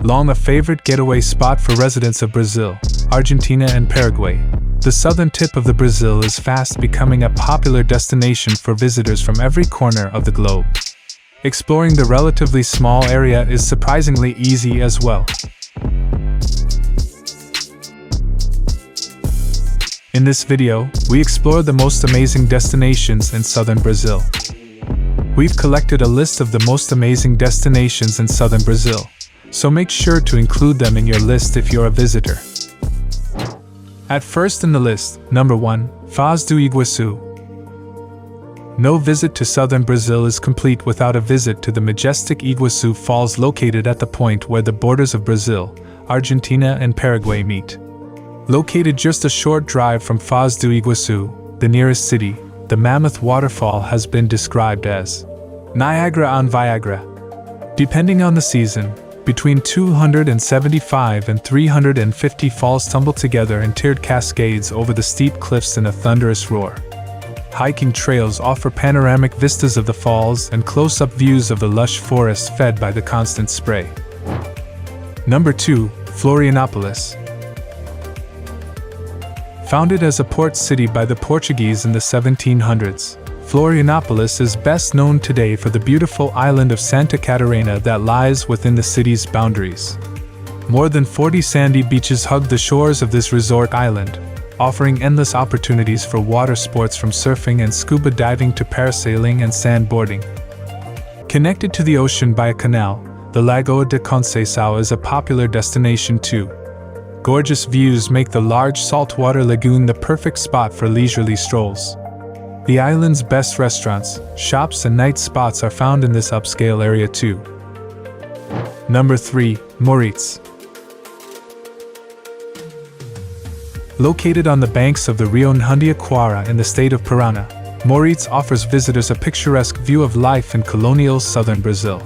Long a favorite getaway spot for residents of Brazil, Argentina and Paraguay, the southern tip of the Brazil is fast becoming a popular destination for visitors from every corner of the globe. Exploring the relatively small area is surprisingly easy as well. In this video, we explore the most amazing destinations in southern Brazil. We've collected a list of the most amazing destinations in southern Brazil, so make sure to include them in your list if you're a visitor. At first in the list, number 1, Foz do Iguaçu. No visit to southern Brazil is complete without a visit to the majestic Iguaçu Falls located at the point where the borders of Brazil, Argentina and Paraguay meet. Located just a short drive from Foz do Iguaçu, the nearest city, the mammoth waterfall has been described as Niagara on Viagra. Depending on the season, between 275 and 350 falls tumble together in tiered cascades over the steep cliffs in a thunderous roar. Hiking trails offer panoramic vistas of the falls and close-up views of the lush forest fed by the constant spray. Number 2, Florianopolis. Founded as a port city by the Portuguese in the 1700s, Florianopolis is best known today for the beautiful island of Santa Catarina that lies within the city's boundaries. More than 40 sandy beaches hug the shores of this resort island, offering endless opportunities for water sports from surfing and scuba diving to parasailing and sandboarding. Connected to the ocean by a canal, the Lagoa de Conceição is a popular destination too. Gorgeous views make the large saltwater lagoon the perfect spot for leisurely strolls. The island's best restaurants, shops and night spots are found in this upscale area too. Number 3, Morretes. Located on the banks of the Rio Nhundiaquara in the state of Paraná, Morretes offers visitors a picturesque view of life in colonial southern Brazil.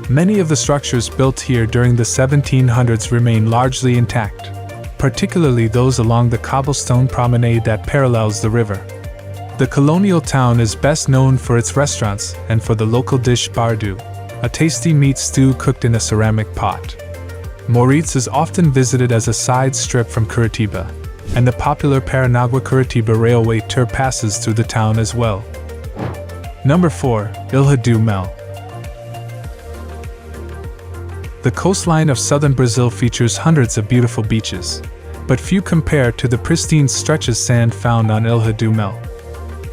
Many of the structures built here during the 1700s remain largely intact, particularly those along the cobblestone promenade that parallels the river. The colonial town is best known for its restaurants and for the local dish bardu, a tasty meat stew cooked in a ceramic pot. Morretes is often visited as a side strip from Curitiba, and the popular Paranagua-Curitiba railway tour passes through the town as well. Number 4, Ilha do Mel. The coastline of southern Brazil features hundreds of beautiful beaches, but few compare to the pristine stretches of sand found on Ilha do Mel.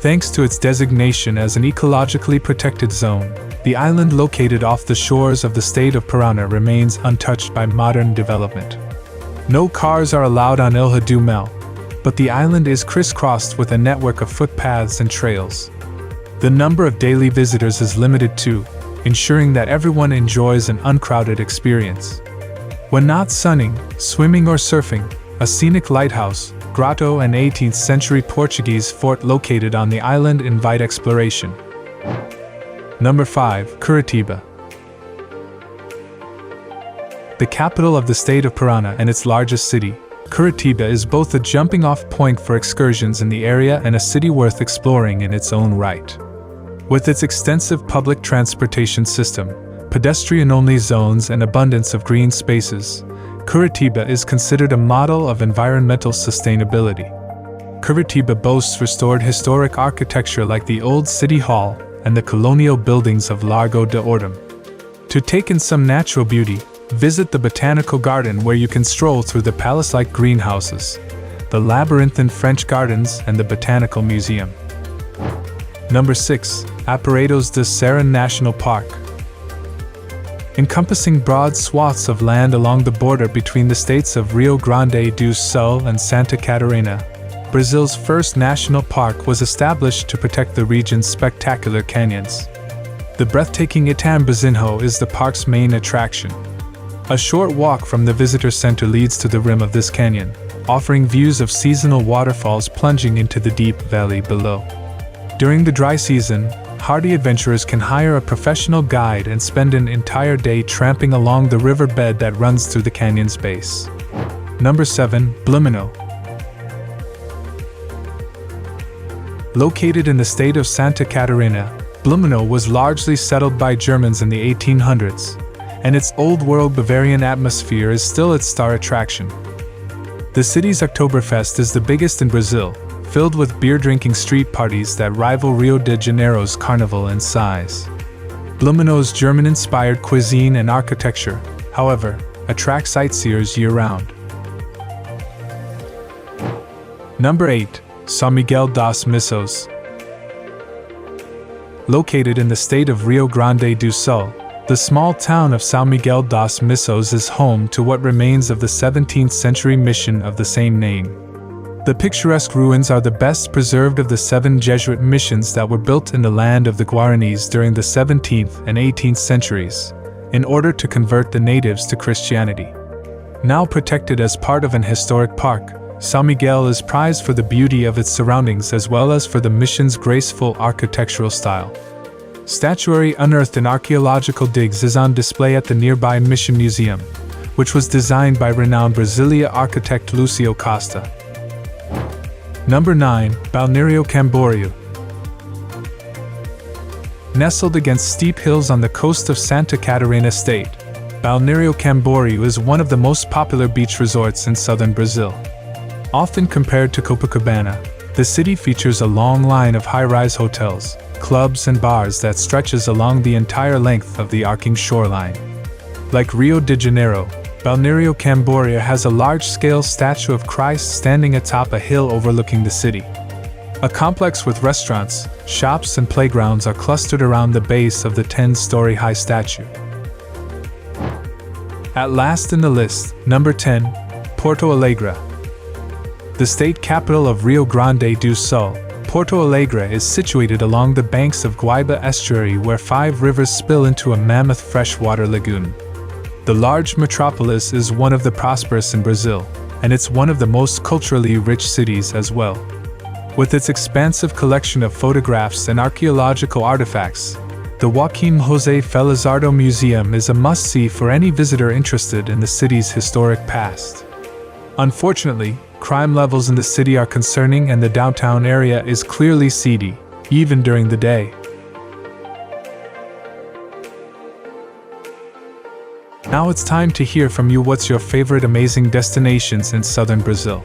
Thanks to its designation as an ecologically protected zone, the island located off the shores of the state of Paraná remains untouched by modern development. No cars are allowed on Ilha do Mel, but the island is crisscrossed with a network of footpaths and trails. The number of daily visitors is limited too, ensuring that everyone enjoys an uncrowded experience. When not sunning, swimming or surfing, a scenic lighthouse, grotto and 18th century Portuguese fort located on the island invite exploration. Number 5, Curitiba. The capital of the state of Paraná and its largest city, Curitiba is both a jumping-off point for excursions in the area and a city worth exploring in its own right. With its extensive public transportation system, pedestrian-only zones and abundance of green spaces, Curitiba is considered a model of environmental sustainability. Curitiba boasts restored historic architecture like the old City Hall and the colonial buildings of Largo de Ordem. To take in some natural beauty, visit the Botanical Garden where you can stroll through the palace-like greenhouses, the labyrinthine French gardens and the Botanical Museum. Number 6, Aparados de Serra National Park. Encompassing broad swaths of land along the border between the states of Rio Grande do Sul and Santa Catarina, Brazil's first national park was established to protect the region's spectacular canyons. The breathtaking Itambazinho is the park's main attraction. A short walk from the visitor center leads to the rim of this canyon, offering views of seasonal waterfalls plunging into the deep valley below. During the dry season, hardy adventurers can hire a professional guide and spend an entire day tramping along the riverbed that runs through the canyon's base. Number 7, Blumenau. Located in the state of Santa Catarina, Blumenau was largely settled by Germans in the 1800s, and its old-world Bavarian atmosphere is still its star attraction. The city's Oktoberfest is the biggest in Brazil, filled with beer-drinking street parties that rival Rio de Janeiro's carnival in size. Blumenau's German-inspired cuisine and architecture, however, attract sightseers year-round. Number 8. Sao Miguel das Missoes. Located in the state of Rio Grande do Sul, the small town of Sao Miguel das Missoes is home to what remains of the 17th century mission of the same name. The picturesque ruins are the best preserved of the 7 Jesuit missions that were built in the land of the Guaranis during the 17th and 18th centuries, in order to convert the natives to Christianity. Now protected as part of an historic park, Sao Miguel is prized for the beauty of its surroundings as well as for the mission's graceful architectural style. Statuary unearthed in archaeological digs is on display at the nearby Mission Museum, which was designed by renowned Brasilia architect Lucio Costa. Number 9. Balneario Camboriu. Nestled against steep hills on the coast of Santa Catarina State, Balneario Camboriu is one of the most popular beach resorts in southern Brazil. Often compared to Copacabana, the city features a long line of high-rise hotels, clubs and bars that stretches along the entire length of the arcing shoreline. Like Rio de Janeiro, Balneario Camboriu has a large-scale statue of Christ standing atop a hill overlooking the city. A complex with restaurants, shops and playgrounds are clustered around the base of the 10-story high statue. At last in the list, number 10, Porto Alegre. The state capital of Rio Grande do Sul, Porto Alegre is situated along the banks of Guaíba estuary where 5 rivers spill into a mammoth freshwater lagoon. The large metropolis is one of the prosperous in Brazil, and it's one of the most culturally rich cities as well. With its expansive collection of photographs and archaeological artifacts, the Joaquim José Felizardo Museum is a must-see for any visitor interested in the city's historic past. Unfortunately, crime levels in the city are concerning and the downtown area is clearly seedy, even during the day. Now it's time to hear from you. What's your favorite amazing destinations in southern Brazil?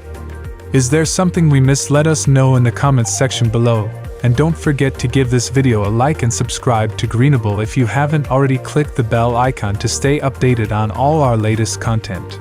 Is there something we missed? Let us know in the comments section below. And don't forget to give this video a like and subscribe to Greenable if you haven't already. Click the bell icon to stay updated on all our latest content.